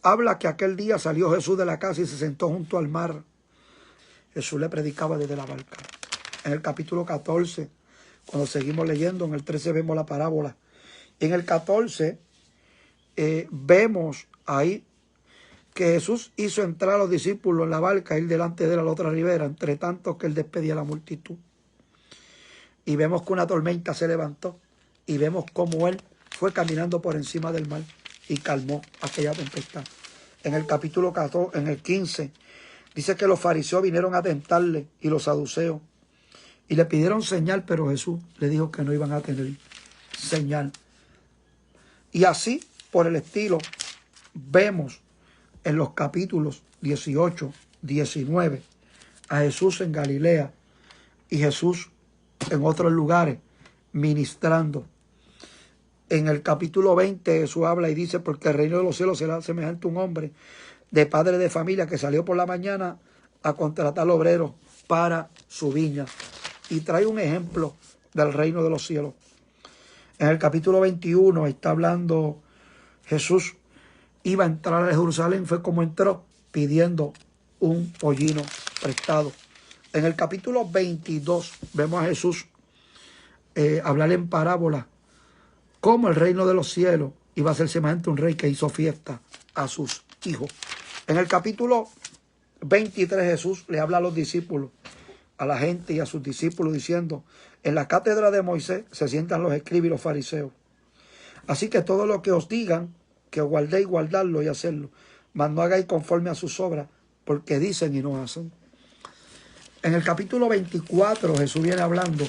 habla que aquel día salió Jesús de la casa y se sentó junto al mar. Jesús le predicaba desde la barca. En el capítulo 14, cuando seguimos leyendo, en el 13 vemos la parábola. En el 14 vemos ahí que Jesús hizo entrar a los discípulos en la barca, ir delante de él a la otra ribera, entre tanto que él despedía a la multitud. Y vemos que una tormenta se levantó y vemos cómo él fue caminando por encima del mar y calmó aquella tempestad. En el capítulo 14, en el 15, dice que los fariseos vinieron a tentarle y los saduceos y le pidieron señal, pero Jesús le dijo que no iban a tener señal. Y así, por el estilo, vemos en los capítulos 18, 19, a Jesús en Galilea y Jesús en otros lugares ministrando. En el capítulo 20 Jesús habla y dice, porque el reino de los cielos será semejante a un hombre de padre de familia que salió por la mañana a contratar obreros para su viña. Y trae un ejemplo del reino de los cielos. En el capítulo 21 está hablando Jesús. Iba a entrar a Jerusalén, fue como entró, pidiendo un pollino prestado. En el capítulo 22 vemos a Jesús hablar en parábola cómo el reino de los cielos iba a ser semejante a un rey que hizo fiesta a sus hijos. En el capítulo 23 Jesús le habla a los discípulos, a la gente y a sus discípulos diciendo, en la cátedra de Moisés se sientan los escribas y los fariseos. Así que todo lo que os digan, que guardéis, guardarlo y hacerlo, mas no hagáis conforme a sus obras, porque dicen y no hacen. En el capítulo 24 Jesús viene hablando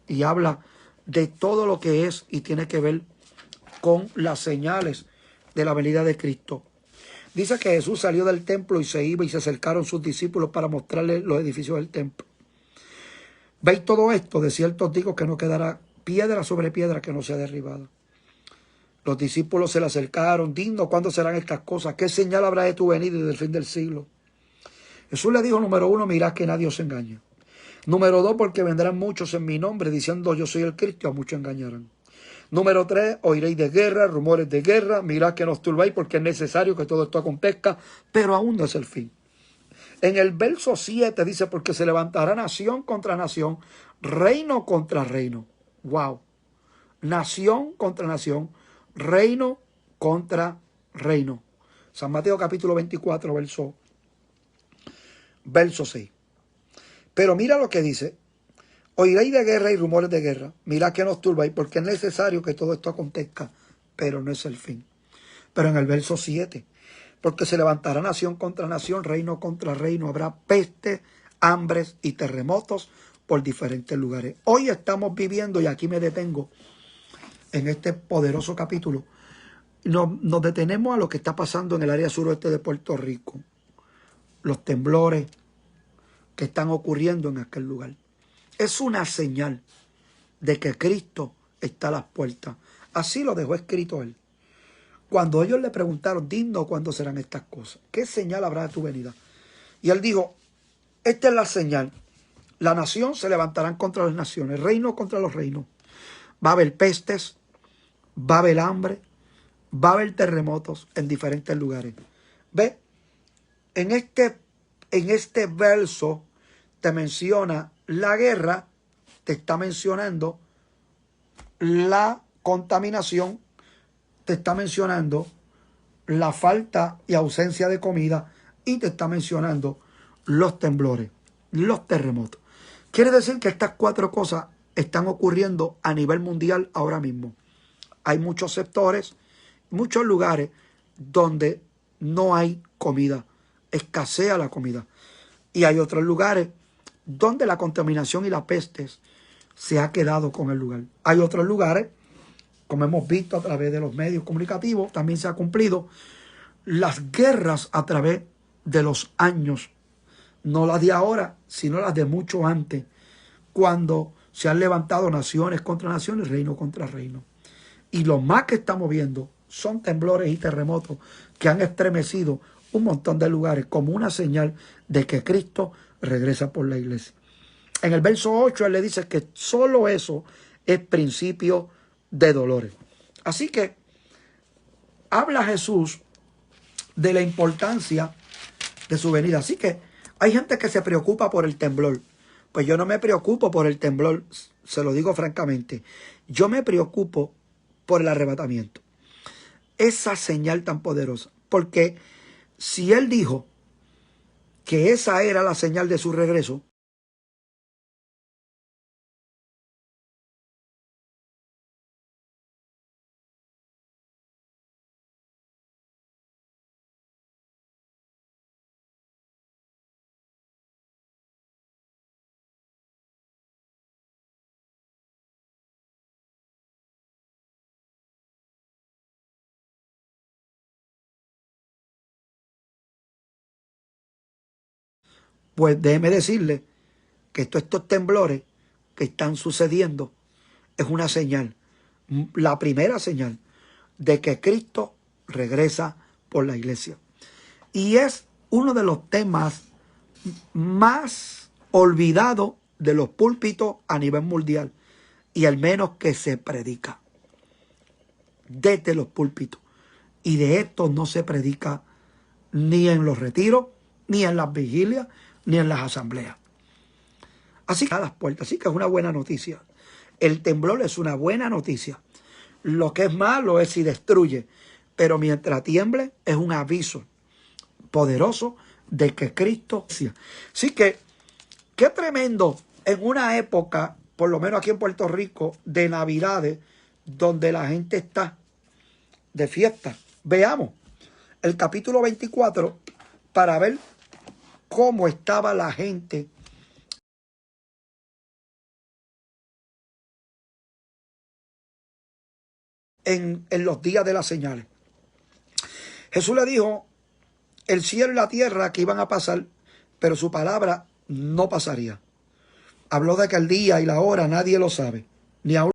y habla de todo lo que es y tiene que ver con las señales de la venida de Cristo. Dice que Jesús salió del templo y se iba y se acercaron sus discípulos para mostrarles los edificios del templo. ¿Veis todo esto? De cierto os digo que no quedará piedra sobre piedra que no sea derribada. Los discípulos se le acercaron, dinos cuándo serán estas cosas, qué señal habrá de tu venida y del fin del siglo. Jesús le dijo, número 1, mirad que nadie os engañe. Número 2, porque vendrán muchos en mi nombre diciendo yo soy el Cristo, a muchos engañarán. Número 3, oiréis de guerra, rumores de guerra, mirad que no os turbéis porque es necesario que todo esto acontezca, pero aún no es el fin. En el verso 7 dice, porque se levantará nación contra nación, reino contra reino. Wow. Nación contra nación, reino contra reino. San Mateo capítulo 24, verso 6. Pero mira lo que dice. Oiréis de guerra y rumores de guerra. Mirad que no os turbáis porque es necesario que todo esto acontezca, pero no es el fin. Pero en el verso 7, porque se levantará nación contra nación, reino contra reino. Habrá peste, hambres y terremotos por diferentes lugares. Hoy estamos viviendo, y aquí me detengo, en este poderoso capítulo, nos detenemos a lo que está pasando en el área suroeste de Puerto Rico. Los temblores que están ocurriendo en aquel lugar. Es una señal de que Cristo está a las puertas. Así lo dejó escrito él. Cuando ellos le preguntaron, dinos cuándo serán estas cosas, ¿qué señal habrá de tu venida? Y él dijo, esta es la señal. La nación se levantarán contra las naciones, reino contra los reinos. Va a haber pestes, va a haber hambre, va a haber terremotos en diferentes lugares. ¿Ve? En este verso te menciona la guerra, te está mencionando la contaminación, te está mencionando la falta y ausencia de comida y te está mencionando los temblores, los terremotos. Quiere decir que estas 4 cosas están ocurriendo a nivel mundial ahora mismo. Hay muchos sectores, muchos lugares donde no hay comida, escasea la comida. Y hay otros lugares donde la contaminación y la peste se ha quedado con el lugar. Hay otros lugares, como hemos visto a través de los medios comunicativos, también se ha cumplido las guerras a través de los años, no las de ahora, sino las de mucho antes, cuando se han levantado naciones contra naciones, reino contra reino. Y lo más que estamos viendo son temblores y terremotos que han estremecido un montón de lugares como una señal de que Cristo regresa por la iglesia. En el verso 8 él le dice que solo eso es principio de dolores. Así que habla Jesús de la importancia de su venida. Así que hay gente que se preocupa por el temblor. Pues yo no me preocupo por el temblor, se lo digo francamente. Yo me preocupo por el arrebatamiento. Esa señal tan poderosa. Porque si Él dijo que esa era la señal de su regreso, pues déjeme decirle que estos temblores que están sucediendo es una señal, la primera señal de que Cristo regresa por la iglesia. Y es uno de los temas más olvidados de los púlpitos a nivel mundial y al menos que se predica desde los púlpitos. Y de esto no se predica ni en los retiros, ni en las vigilias, ni en las asambleas. Así que a las puertas, así que es una buena noticia. El temblor es una buena noticia. Lo que es malo es si destruye, pero mientras tiemble es un aviso poderoso de que Cristo... Así que, qué tremendo en una época, por lo menos aquí en Puerto Rico, de Navidades, donde la gente está de fiesta. Veamos el capítulo 24 para ver cómo estaba la gente en los días de las señales. Jesús le dijo, el cielo y la tierra que iban a pasar, pero su palabra no pasaría. Habló de que el día y la hora nadie lo sabe, ni aún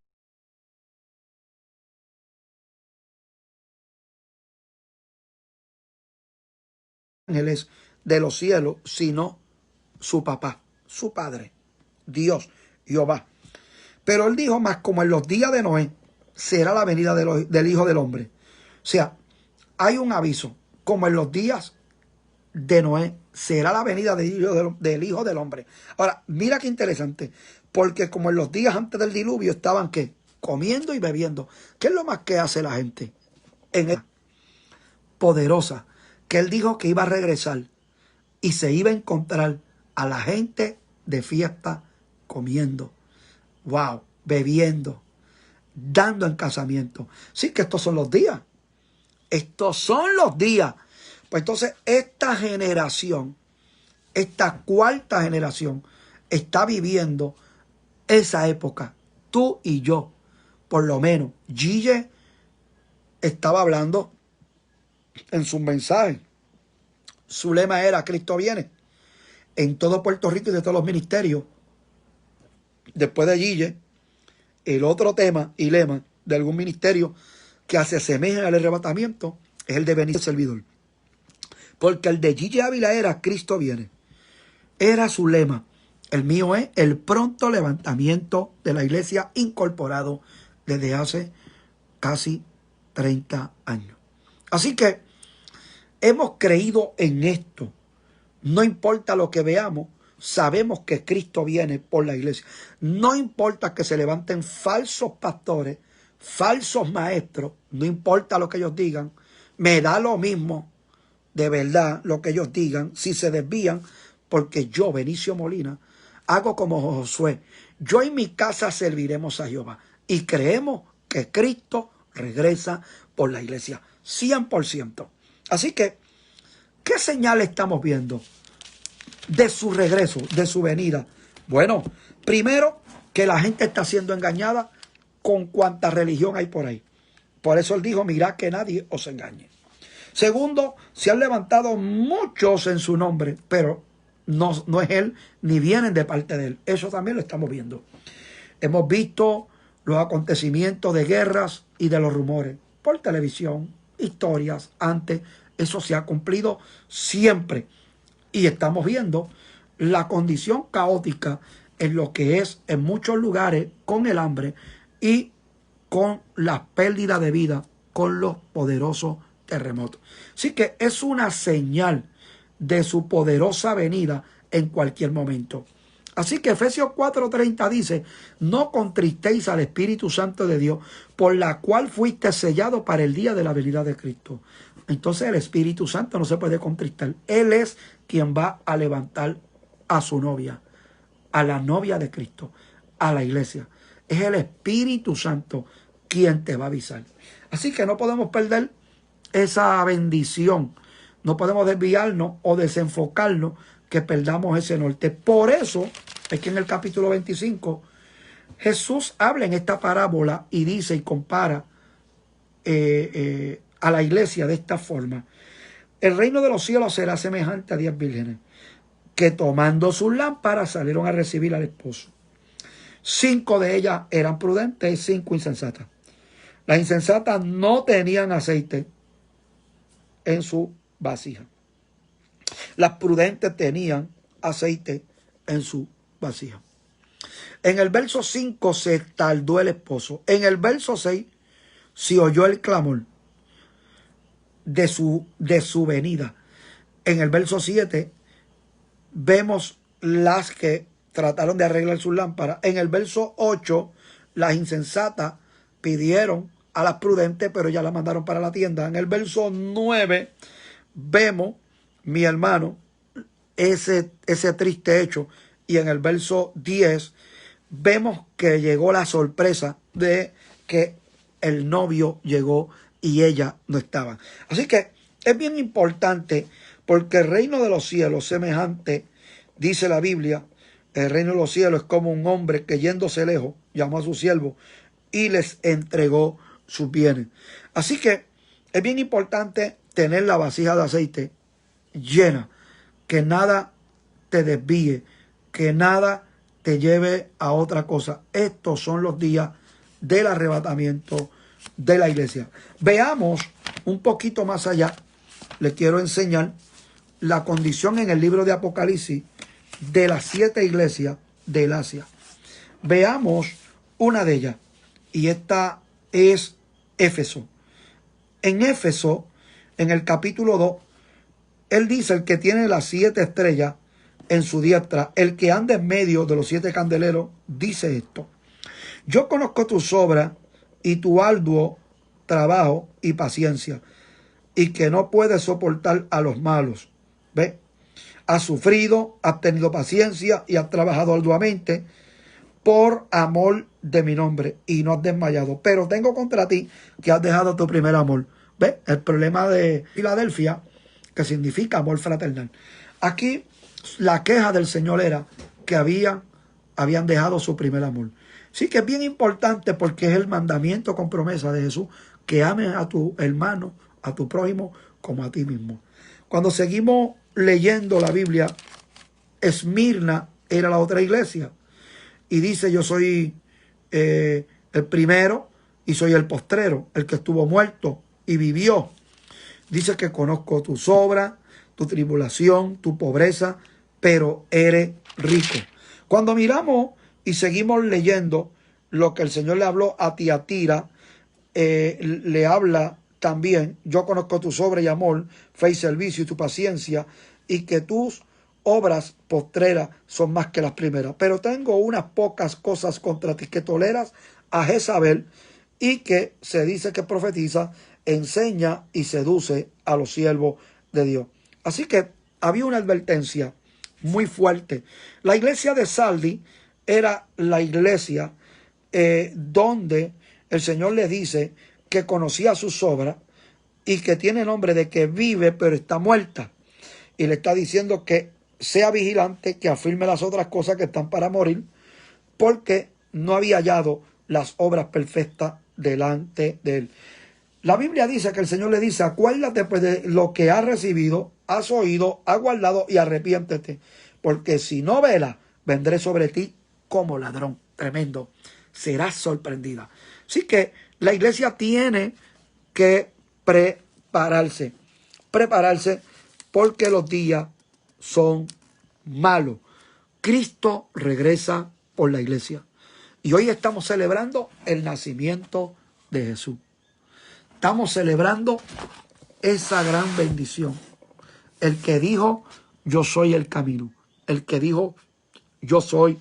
ángeles de los cielos, sino su papá, su padre, Dios, Jehová. Pero él dijo, más como en los días de Noé, será la venida del Hijo del Hombre. O sea, hay un aviso, como en los días de Noé, será la venida del Hijo del Hombre. Ahora, mira qué interesante, porque como en los días antes del diluvio estaban, ¿qué? Comiendo y bebiendo. ¿Qué es lo más que hace la gente? Poderosa, que él dijo que iba a regresar y se iba a encontrar a la gente de fiesta comiendo, wow, bebiendo, dando en casamiento. Sí que estos son los días. Estos son los días. Pues entonces esta generación, esta cuarta generación, está viviendo esa época. Tú y yo, por lo menos. Gille estaba hablando en sus mensajes. Su lema era, Cristo viene. En todo Puerto Rico y de todos los ministerios. Después de Gille, el otro tema y lema de algún ministerio que se asemeja al arrebatamiento es el de venir el servidor. Porque el de Gille Ávila era Cristo viene. Era su lema. El mío es el pronto levantamiento de la iglesia incorporado desde hace casi 30 años. Así que hemos creído en esto. No importa lo que veamos, sabemos que Cristo viene por la iglesia. No importa que se levanten falsos pastores, falsos maestros, no importa lo que ellos digan, me da lo mismo de verdad lo que ellos digan, si se desvían, porque yo, Benicio Molina, hago como Josué. Yo en mi casa serviremos a Jehová y creemos que Cristo regresa por la iglesia, 100%. Así que, ¿qué señal estamos viendo de su regreso, de su venida? Bueno, primero, que la gente está siendo engañada con cuanta religión hay por ahí. Por eso él dijo, mirad que nadie os engañe. Segundo, se han levantado muchos en su nombre, pero no es él, ni vienen de parte de él. Eso también lo estamos viendo. Hemos visto los acontecimientos de guerras y de los rumores por televisión, historias, antes. Eso se ha cumplido siempre. Y estamos viendo la condición caótica en lo que es en muchos lugares con el hambre y con la pérdida de vida con los poderosos terremoto. Así que es una señal de su poderosa venida en cualquier momento. Así que Efesios 4:30 dice, no contristéis al Espíritu Santo de Dios, por la cual fuiste sellado para el día de la venida de Cristo. Entonces el Espíritu Santo no se puede contristar. Él es quien va a levantar a su novia, a la novia de Cristo, a la iglesia. Es el Espíritu Santo quien te va a avisar. Así que no podemos perder esa bendición. No podemos desviarnos o desenfocarnos, que perdamos ese norte. Por eso es que en el capítulo 25 Jesús habla en esta parábola y dice y compara a la iglesia de esta forma. El reino de los cielos será semejante a 10 vírgenes que tomando sus lámparas salieron a recibir al esposo. 5 de ellas eran prudentes y 5 insensatas. Las insensatas no tenían aceite en su vasija. Las prudentes tenían aceite en su vasija. En el verso 5 se tardó el esposo. En el verso 6 se oyó el clamor de su venida. En el verso 7 vemos las que trataron de arreglar sus lámparas. En el verso 8 las insensatas pidieron a las prudentes, pero ya las mandaron para la tienda. En el verso 9 vemos, mi hermano, ese triste hecho. Y en el verso 10 vemos que llegó la sorpresa de que el novio llegó y ella no estaba. Así que es bien importante, porque el reino de los cielos semejante, dice la Biblia, el reino de los cielos es como un hombre que yéndose lejos llamó a sus siervos y les entregó sus bienes. Así que es bien importante tener la vasija de aceite llena, que nada te desvíe, que nada te lleve a otra cosa. Estos son los días del arrebatamiento de la iglesia. Veamos un poquito más allá. Les quiero enseñar la condición en el libro de Apocalipsis de las 7 iglesias del Asia. Veamos una de ellas, y esta es Éfeso. En Éfeso, en el capítulo 2, él dice: el que tiene las 7 estrellas en su diestra, el que anda en medio de los 7 candeleros, dice esto: yo conozco tus obras y tu arduo trabajo y paciencia, y que no puedes soportar a los malos. ¿Ve? Has sufrido, has tenido paciencia y has trabajado arduamente por amor de mi nombre y no has desmayado. Pero tengo contra ti que has dejado tu primer amor. ¿Ve? El problema de Filadelfia, que significa amor fraternal. Aquí la queja del Señor era que habían dejado su primer amor. Sí, que es bien importante, porque es el mandamiento con promesa de Jesús, que ames a tu hermano, a tu prójimo, como a ti mismo. Cuando seguimos leyendo la Biblia, Esmirna era la otra iglesia. Y dice: yo soy el primero y soy el postrero, el que estuvo muerto y vivió. Dice que conozco tus obras, tu tribulación, tu pobreza, pero eres rico. Cuando miramos y seguimos leyendo lo que el Señor le habló a Tiatira, le habla también: yo conozco tus obras y amor, fe y servicio y tu paciencia, y que tus obras postreras son más que las primeras. Pero tengo unas pocas cosas contra ti, que toleras a Jezabel, y que se dice que profetiza, enseña y seduce a los siervos de Dios. Así que había una advertencia muy fuerte. La iglesia de Sardi era la iglesia donde el Señor le dice que conocía sus obras y que tiene nombre de que vive pero está muerta. Y le está diciendo que sea vigilante, que afirme las otras cosas que están para morir, porque no había hallado las obras perfectas delante de él. La Biblia dice que el Señor le dice: acuérdate pues de lo que has recibido, has oído, has guardado, y arrepiéntete, porque si no velas, vendré sobre ti como ladrón. Tremendo. Serás sorprendida. Así que la iglesia tiene que prepararse, porque los días son malos. Cristo regresa por la iglesia. Y hoy estamos celebrando el nacimiento de Jesús. Estamos celebrando esa gran bendición. El que dijo, yo soy el camino. El que dijo, yo soy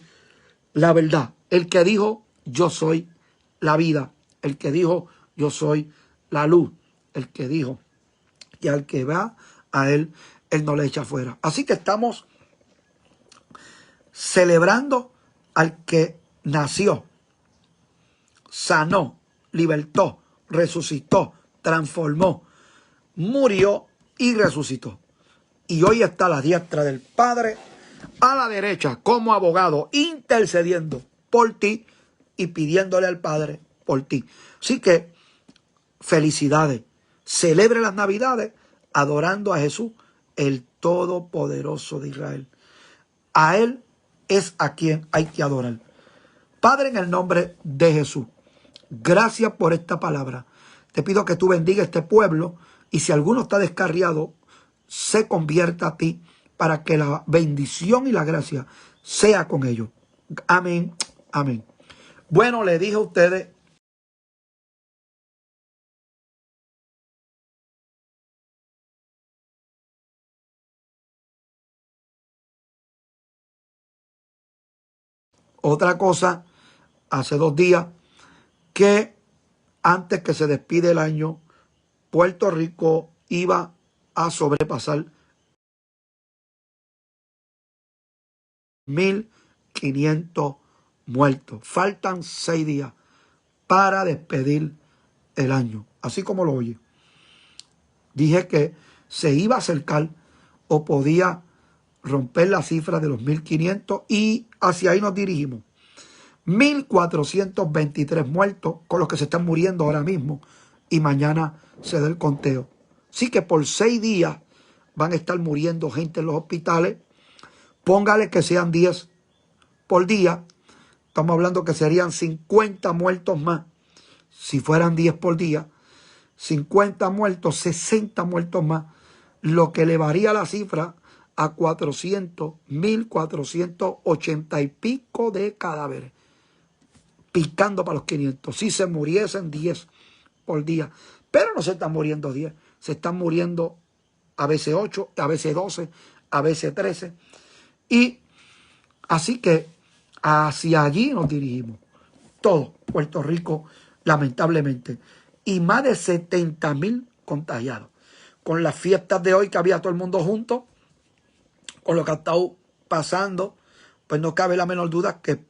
la verdad. El que dijo, yo soy la vida. El que dijo, yo soy la luz. El que dijo, y al que va a él, él no le echa fuera. Así que estamos celebrando al que nació, sanó, libertó, resucitó, transformó, murió y resucitó. Y hoy está a la diestra del Padre, a la derecha, como abogado, intercediendo por ti y pidiéndole al Padre por ti. Así que, felicidades. Celebre las Navidades adorando a Jesús, el Todopoderoso de Israel. A Él es a quien hay que adorar. Padre, en el nombre de Jesús, gracias por esta palabra. Te pido que tú bendiga este pueblo y si alguno está descarriado, se convierta a ti para que la bendición y la gracia sea con ellos. Amén, amén. Bueno, le dije a ustedes otra cosa hace 2 días, que antes que se despide el año, Puerto Rico iba a sobrepasar 1.500 muertos. Faltan 6 días para despedir el año. Así como lo oye. Dije que se iba a acercar o podía romper la cifra de los 1.500 y hacia ahí nos dirigimos. 1.423 muertos con los que se están muriendo ahora mismo y mañana se da el conteo. Así que por 6 días van a estar muriendo gente en los hospitales. Póngale que sean 10 por día. Estamos hablando que serían 50 muertos más. Si fueran 10 por día, 50 muertos, 60 muertos más, lo que elevaría la cifra a 1.480 y pico de cadáveres, picando para los 500. Si se muriesen 10 por día, pero no se están muriendo 10, se están muriendo a veces 8, a veces 12, a veces 13. Y así que hacia allí nos dirigimos. Todo Puerto Rico, lamentablemente. Y más de 70.000 contagiados. Con las fiestas de hoy que había todo el mundo junto, con lo que ha estado pasando, pues no cabe la menor duda que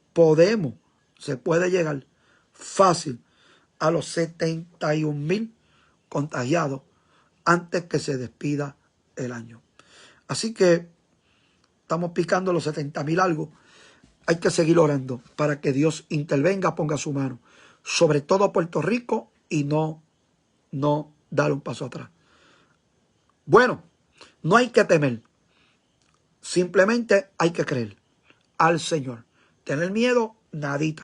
se puede llegar fácil a los 71.000 contagiados antes que se despida el año. Así que estamos picando los 70.000 algo. Hay que seguir orando para que Dios intervenga, ponga su mano sobre todo Puerto Rico y no dar un paso atrás. Bueno, no hay que temer. Simplemente hay que creer al Señor. Tener miedo, nadita.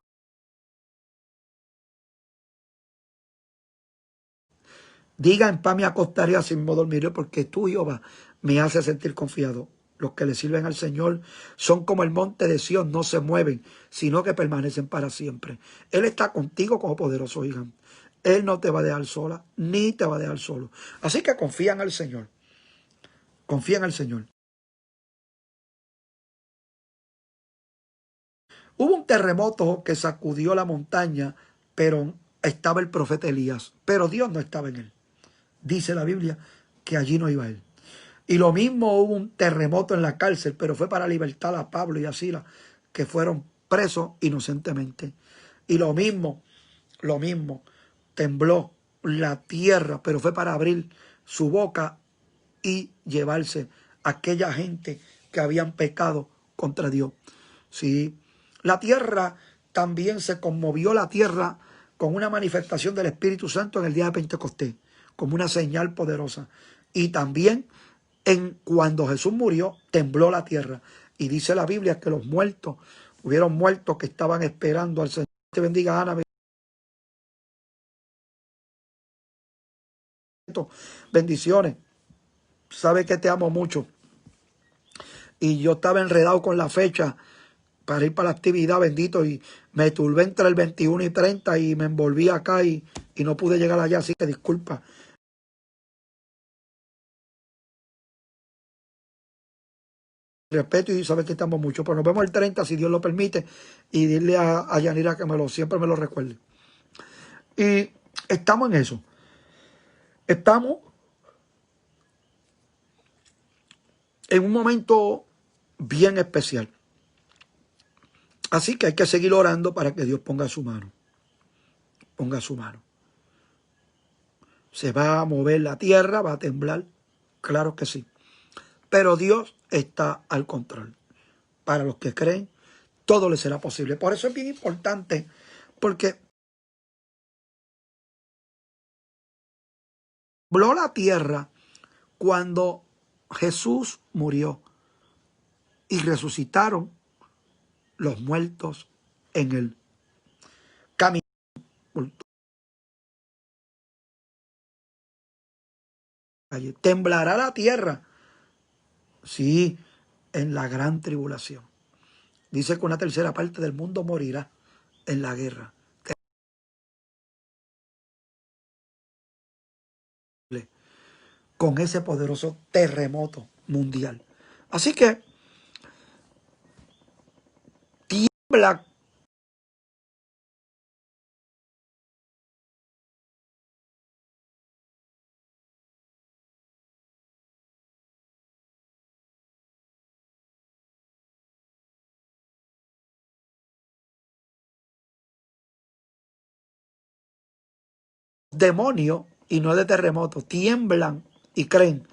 Diga, en paz me acostaré, así mismo dormiré, porque tú, Jehová, me hace sentir confiado. Los que le sirven al Señor son como el monte de Sión, no se mueven, sino que permanecen para siempre. Él está contigo como poderoso gigante. Él no te va a dejar sola, ni te va a dejar solo. Así que confía en el Señor. Confía en el Señor. Hubo un terremoto que sacudió la montaña, pero estaba el profeta Elías. Pero Dios no estaba en él. Dice la Biblia que allí no iba él. Y lo mismo hubo un terremoto en la cárcel, pero fue para libertar a Pablo y a Silas, que fueron presos inocentemente. Y lo mismo, tembló la tierra, pero fue para abrir su boca y llevarse a aquella gente que habían pecado contra Dios. Sí, la tierra también se conmovió, la tierra con una manifestación del Espíritu Santo en el día de Pentecostés, como una señal poderosa. Y también cuando Jesús murió, tembló la tierra. Y dice la Biblia que los muertos, hubieron muertos que estaban esperando al Señor. Te bendiga, Ana. Bendiciones. Sabe que te amo mucho. Y yo estaba enredado con la fecha para ir para la actividad, bendito, y me turbé entre el 21 y 30 y me envolví acá y no pude llegar allá, así que disculpa. respeto y sabe que estamos mucho. Pero nos vemos el 30 si Dios lo permite. Y dile a Yanira que siempre me lo recuerde. Y estamos en eso. Estamos en un momento bien especial. Así que hay que seguir orando para que Dios ponga su mano. Ponga su mano. Se va a mover la tierra, va a temblar. Claro que sí. Pero Dios está al control. Para los que creen, todo les será posible. Por eso es bien importante, porque tembló la tierra cuando Jesús murió y resucitaron los muertos en el camino. Temblará la tierra, sí, en la gran tribulación. Dice que una tercera parte del mundo morirá en la guerra. Con ese poderoso terremoto mundial. Así que tiembla demonio y no de terremoto. Tiemblan y creen